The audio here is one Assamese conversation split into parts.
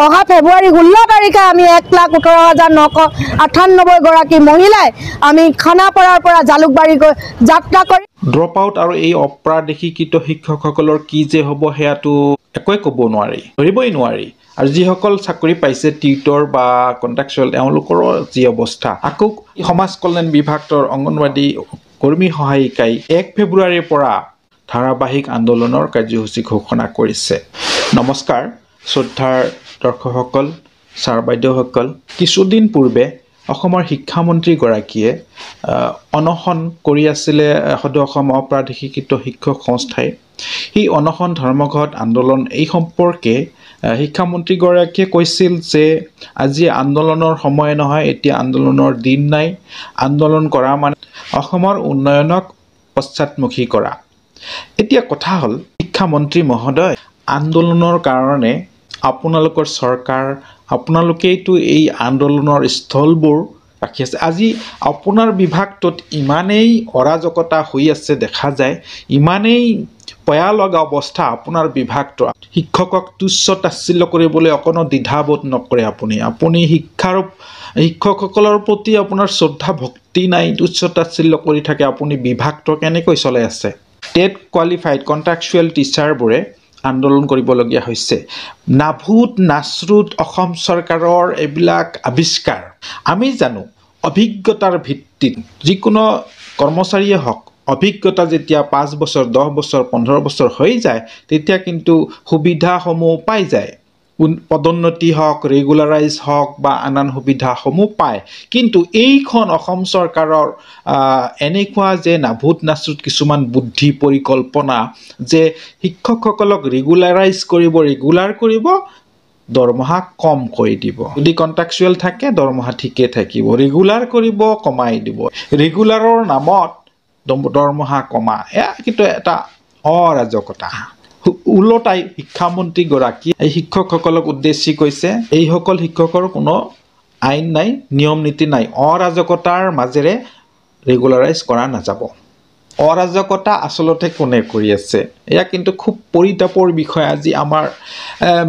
অহা ফেব্ৰুৱাৰী 16 তাৰিখে আমি 1,18,998 গৰাকী মহিলাই আমি খানাপাৰাৰ পৰা জালুকবাৰী গৈ যাত্ৰা কৰি ড্ৰপ আউট আৰু এই অপ্ৰাদেশিকৃত শিক্ষকসকলৰ কি যে হ'ব সেয়াটো একোৱে ক'ব নোৱাৰি, ধৰিবই নোৱাৰি। আৰু যিসকল চাকৰি পাইছে টিউটৰ বা কণ্ট্ৰেকচুৱেল তেওঁলোকৰো যি অৱস্থা। আকৌ সমাজ কল্যাণ বিভাগৰ অংগনৱাড়ী কৰ্মী সহায়িকাই 1 ফেব্ৰুৱাৰীৰ পৰা ধাৰাবাহিক আন্দোলনৰ কাৰ্যসূচী ঘোষণা কৰিছে। নমস্কাৰ শ্ৰদ্ধাৰ দৰ্শকসকল, ছাৰ বাইদেউসকল। কিছুদিন পূৰ্বে অসমৰ শিক্ষামন্ত্ৰীগৰাকীয়ে অনশন কৰি আছিলে সদৌ অসম অপ্ৰাদেশিকৃত শিক্ষক সংস্থাই। সেই অনশন ধৰ্মঘট আন্দোলন এই সম্পৰ্কে শিক্ষামন্ত্ৰীগৰাকীয়ে কৈছিল যে আজি আন্দোলনৰ সময় নহয়, এতিয়া আন্দোলনৰ দিন নাই। আন্দোলন কৰা মানে অসমৰ উন্নয়নক পশ্চাদমুখী কৰা। এতিয়া কথা হ'ল শিক্ষামন্ত্ৰী মহোদয়, আন্দোলনৰ কাৰণে আপোনালোকৰ চৰকাৰ, আপোনালোকেইতো এই আন্দোলনৰ স্থলবোৰ ৰাখি আছে। আজি আপোনাৰ বিভাগটোত ইমানেই অৰাজকতা হৈ আছে দেখা যায়, ইমানেই পয়া লগা অৱস্থা আপোনাৰ বিভাগটো। শিক্ষকক তুচ্ছ তাচ্ছিল্য কৰিবলৈ অকণো দ্বিধাবোধ নকৰে আপুনি শিক্ষকসকলৰ প্ৰতি আপোনাৰ শ্ৰদ্ধা ভক্তি নাই, তুচ্ছ তাচ্ছিল্য কৰি থাকে। আপুনি বিভাগটো কেনেকৈ চলাই আছে? টেট কোৱালিফাইড কণ্ট্ৰেকচুৱেল টিচাৰবোৰে আন্দোলন কৰিবলগীয়া হৈছে। নাভুত নাচৰুত অসম চৰকাৰৰ এইবিলাক আৱিষ্কাৰ। আমি জানো অভিজ্ঞতাৰ ভিত্তিত যিকোনো কৰ্মচাৰীয়ে হওক, অভিজ্ঞতা যেতিয়া 5 বছৰ 10 বছৰ 15 বছৰ হৈ যায় তেতিয়া কিন্তু সুবিধাসমূহ পাই যায়। পদোন্নতি হওক, ৰেগুলাৰাইজ হওক বা আন সুবিধাসমূহ পায়। কিন্তু এইখন অসম চৰকাৰৰ এনেকুৱা যে নাভুত নাচৰুত কিছুমান বুদ্ধি পৰিকল্পনা যে শিক্ষকসকলক ৰেগুলাৰাইজ কৰিব, দৰমহা কম কৰি দিব। যদি কণ্ট্ৰেকচুৱেল থাকে দৰমহা ঠিকে থাকিব, ৰেগুলাৰ কৰিব কমাই দিব, ৰেগুলাৰৰ নামত দৰমহা কমা। এয়া কিন্তু এটা অৰাজকতা। ওলোটাই শিক্ষামন্ত্ৰীগৰাকী এই শিক্ষকসকলক উদ্দেশ্যি কৈছে এইসকল শিক্ষকৰ কোনো আইন নাই, নিয়ম নীতি নাই, অৰাজকতাৰ মাজেৰে ৰেগুলাৰাইজ কৰা নাযাব। অৰাজকতা আচলতে কোনে কৰি আছে? এয়া কিন্তু খুব পৰিতাপৰ বিষয়। আজি আমাৰ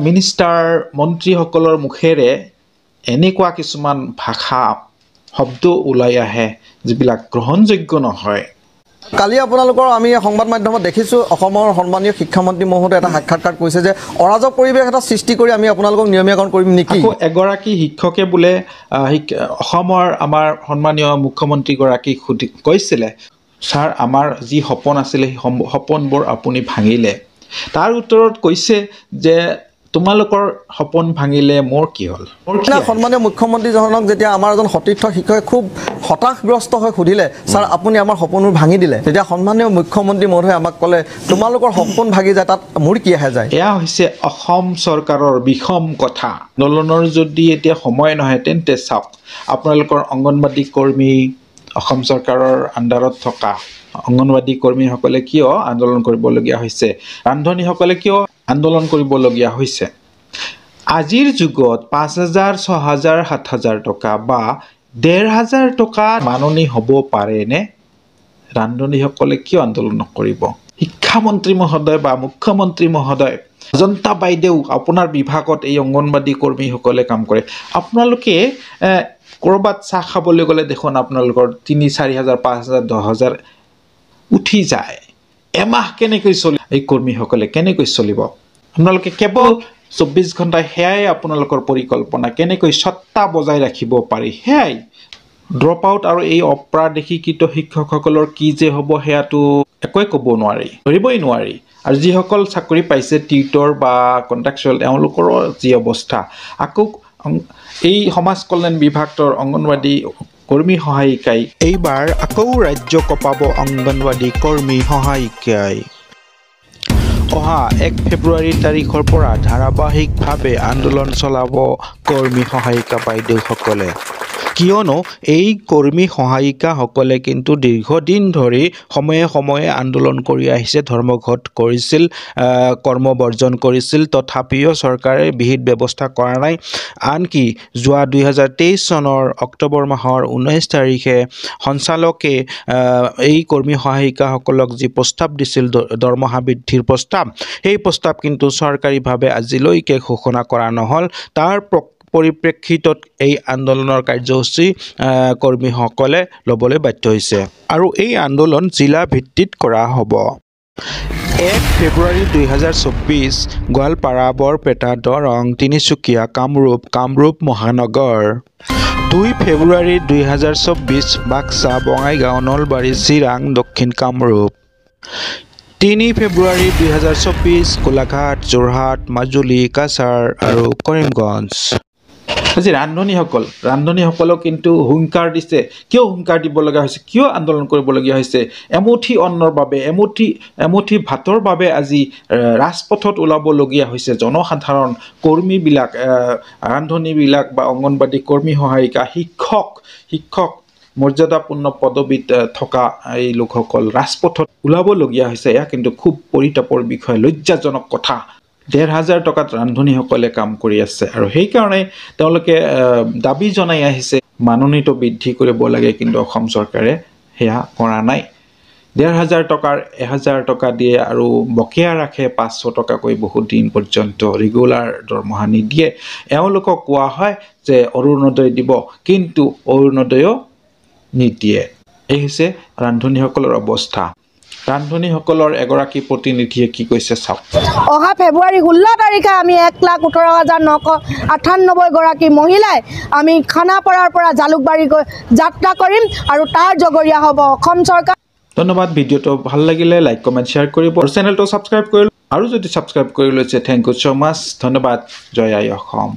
মিনিষ্টাৰ মন্ত্ৰীসকলৰ মুখেৰে এনেকুৱা কিছুমান ভাষা শব্দ ওলাই আহে যিবিলাক গ্ৰহণযোগ্য নহয়। কালি আপোনালোকৰ আমি সংবাদ মাধ্যমত দেখিছোঁ অসমৰ সন্মানীয় শিক্ষামন্ত্ৰী মহোদয়ে এটা সাক্ষাৎকাৰ কৈছে যে অৰাজক পৰিৱেশ এটা সৃষ্টি কৰি আমি আপোনালোকক নিয়মীয়াকৰণ কৰিম নেকি? আকৌ এগৰাকী শিক্ষকে বোলে অসমৰ আমাৰ সন্মানীয় মুখ্যমন্ত্ৰীগৰাকীক কৈছিলে, ছাৰ আমাৰ যি সপোন আছিলে সেই সপোনবোৰ আপুনি ভাঙিলে। তাৰ উত্তৰত কৈছে যে তোমালোকৰ সপোন ভাঙিলে মোৰ কি হ'ল? সন্মানীয় মুখ্যমন্ত্ৰীজনক যেতিয়া আমাৰ এজন সতীৰ্থ শিক্ষকে খুব হতাশগ্ৰস্ত হৈ সুধিলে, ছাৰ আপুনি আমাৰ সপোনবোৰ ভাঙি দিলে, তেতিয়া সন্মানীয় মুখ্যমন্ত্ৰী মহোদয়ে আমাক ক'লে তোমালোকৰ সপোন ভাঙি যায় তাত মোৰ কি আহে যায়? এয়া হৈছে অসম চৰকাৰৰ বিষম কথা। আন্দোলনৰ যদি এতিয়া সময় নহয় তেন্তে চাওক আপোনালোকৰ অংগনৱাড়ী কৰ্মী, অসম চৰকাৰৰ আণ্ডাৰত থকা অংগনৱাড়ী কৰ্মীসকলে কিয় আন্দোলন কৰিবলগীয়া হৈছে, ৰান্ধনীসকলে কিয় আন্দোলন কৰিবলগীয়া হৈছে? আজিৰ যুগত 5,000, 6,000, 7,000 টকা বা 1,500 টকা মাননি হ'ব পাৰেনে? ৰান্ধনীসকলে কিয় আন্দোলন নকৰিব? শিক্ষামন্ত্ৰী মহোদয় বা মুখ্যমন্ত্ৰী মহোদয়, অজন্তা বাইদেউ আপোনাৰ বিভাগত এই অংগনৱাড়ী কৰ্মীসকলে কাম কৰে। আপোনালোকে ক'ৰবাত চাহ খাবলৈ গ'লে দেখোন আপোনালোকৰ 3,000, 4,000, 5,000, 10,000 উঠি যায়। এমাহ কেনেকৈ চলিব? এই কৰ্মীসকলে কেনেকৈ চলিব? আপোনালোকে কেৱল 24 ঘণ্টা সেয়াই আপোনালোকৰ পৰিকল্পনা, কেনেকৈ সত্তা বজাই ৰাখিব পাৰি সেয়াই। ড্ৰপ আউট আৰু এই অপ্ৰাদেশিকৃত শিক্ষকসকলৰ কি যে হ'ব সেয়াটো একোৱে ক'ব নোৱাৰি, ধৰিবই নোৱাৰি। আৰু যিসকল চাকৰি পাইছে টিউটৰ বা কণ্ট্ৰেকচুৱেল তেওঁলোকৰো যি অৱস্থা। আকৌ এই সমাজ কল্যাণ বিভাগৰ অংগনৱাড়ী কৰ্মী সহায়িকাই এইবাৰ আকৌ ৰাজ্য কঁপাব অংগনৱাড়ী কৰ্মী সহায়িকাই। অহা 1 ফেব্ৰুৱাৰী তাৰিখৰ পৰা ধাৰাবাহিকভাৱে আন্দোলন চলাব কৰ্মী সহায়িকা বাইদেউসকলে। কিয়নো এই কৰ্মী সহায়িকাসকলে কিন্তু দীৰ্ঘদিন ধৰি সময়ে সময়ে আন্দোলন কৰি আহিছে, ধৰ্মঘট কৰিছিল, কৰ্মবৰ্জন কৰিছিল, তথাপিও চৰকাৰে বিহিত ব্যৱস্থা কৰা নাই। আনকি যোৱা 2023 চনৰ অক্টোবৰ মাহৰ 19 তাৰিখে সঞ্চালকে এই কৰ্মী সহায়িকাসকলক যি প্ৰস্তাৱ দিছিল দৰমহা বৃদ্ধিৰ প্ৰস্তাৱ, সেই প্ৰস্তাৱ কিন্তু চৰকাৰীভাৱে আজিলৈকে ঘোষণা কৰা নহ'ল। তাৰ পৰিপ্ৰেক্ষিতত এই আন্দোলনৰ কাৰ্যসূচী কৰ্মীসকলে ল'বলৈ বাধ্য হৈছে আৰু এই আন্দোলন জিলা ভিত্তিত কৰা হ'ব। 1 ফেব্ৰুৱাৰী 2024 গোৱালপাৰা, বৰপেটা, দৰং, তিনিচুকীয়া, কামৰূপ মহানগৰ। 2 ফেব্ৰুৱাৰী 2024 বাক্সা, বঙাইগাঁও, নলবাৰী, চিৰাং, দক্ষিণ কামৰূপ। 3 ফেব্ৰুৱাৰী 2024 গোলাঘাট, যোৰহাট, মাজুলী, কাছাৰ আৰু কৰিমগঞ্জ। আজি ৰান্ধনীসকলক কিন্তু হুংকাৰ দিছে। কিয় হুংকাৰ দিব লগা হৈছে, কিয় আন্দোলন কৰিবলগীয়া হৈছে? এমুঠি অন্নৰ বাবে, এমুঠি ভাতৰ বাবে আজি ৰাজপথত ওলাবলগীয়া হৈছে জনসাধাৰণ, কৰ্মীবিলাক, ৰান্ধনীবিলাক বা অংগনবাদী কৰ্মী সহায়িকা, শিক্ষক মৰ্যাদাপূৰ্ণ পদবীত থকা এই লোকসকল ৰাজপথত ওলাবলগীয়া হৈছে। এয়া কিন্তু খুব পৰিতাপৰ বিষয়, লজ্জাজনক কথা। 1,500 টকাত ৰান্ধনীসকলে কাম কৰি আছে আৰু সেইকাৰণে তেওঁলোকে দাবী জনাই আহিছে মাননীটো বৃদ্ধি কৰিব লাগে, কিন্তু অসম চৰকাৰে সেয়া কৰা নাই। 1,500 টকাৰ 1,000 টকা দিয়ে আৰু বকেয়া ৰাখে 500 টকাকৈ বহুত দিন পৰ্যন্ত ৰেগুলাৰ দৰমহা নিদিয়ে। এওঁলোকক কোৱা হয় যে অৰুণোদয় দিব, কিন্তু অৰুণোদয়ো নিদিয়ে। এই হৈছে ৰান্ধনীসকলৰ অৱস্থা। ৰান্ধনীসকলৰ এগৰাকী প্ৰতিনিধিয়ে কি কৈছে চাওক। অহা ফেব্ৰুৱাৰী 16 তাৰিখে আমি 1,18,998 গৰাকী মহিলাই আমি খানাপাৰাৰ পৰা জালুকবাৰীকৈ যাত্ৰা কৰিম আৰু তাৰ জগৰীয়া হ'ব অসম চৰকাৰ। ধন্যবাদ। ভিডিঅ'টো ভাল লাগিলে লাইক, কমেণ্ট, শ্বেয়াৰ কৰিব আৰু চেনেলটো ছাবস্ক্ৰাইব কৰি আৰু যদি ছাবস্ক্ৰাইব কৰি লৈছে থেংক ইউ ছ' মাছ। ধন্যবাদ। জয় আই অসম।